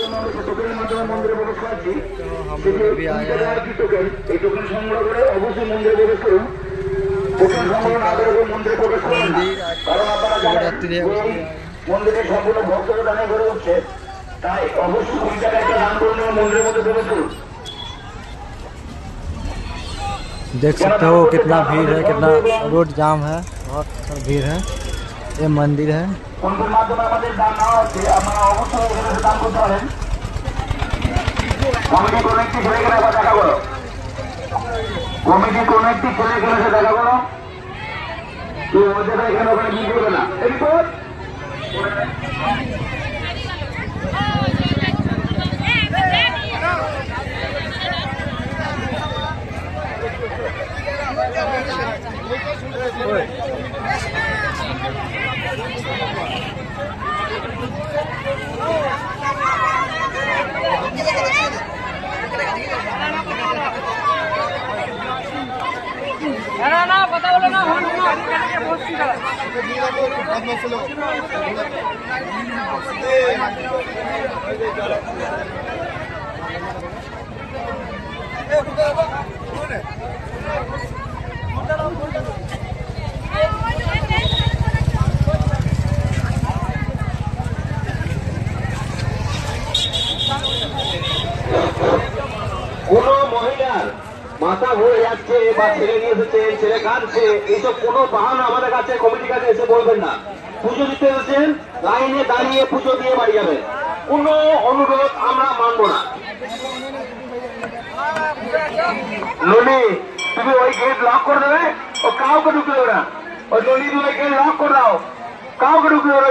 हम लोग अभी आए हैं मंदिर शिवरात्रि है মন্দিরে সম্পূর্ণ ভক্তরা দানে ভরে উঠছে, তাই অবশ্যই ওই জায়গায় একটা দান করে নেওয়া মন্দিরের মধ্যে প্রবেশ করুন। देख सकते हो कितना भीड़ है, कितना रोड जाम है, बहुत भीड़ है। ये मंदिर है। কোনটির মাধ্যমে আমাদের দান নেওয়া হচ্ছে, আপনারা অবশ্যই এখানে দান করতে পারেন। কমিটি কোনো একটি ছেলে গেলে দেখা করো, কমিটি কোনো একটি ছেলে গেলে দেখা করো, কেউ মধ্যে এখানে ওখানে কি করবে না। এরপর ना पता बोलो ना हम बहुत सी কোনো মহিলার মাথা ঘুরে যাচ্ছে বা ছেলে নিয়ে এসেছে, ছেলে কাঁদছে, এইসব কোনো বাহানা আমাদের কাছে কমিটির কাছে এসে বলবেন না। পুজো দিতে এসেছেন, লাইনে দাঁড়িয়ে পুজো দিয়ে বাড়ি যাবেন, কোনো অনুরোধ আমরা মানবো না। ননি তুমি ওই গেট লক করে দেবে, ও কাউকে ঢুকলে ওরা ওই ননি তুমি ওই গেট লক করে দাও, কাউকে ঢুকলে ওরা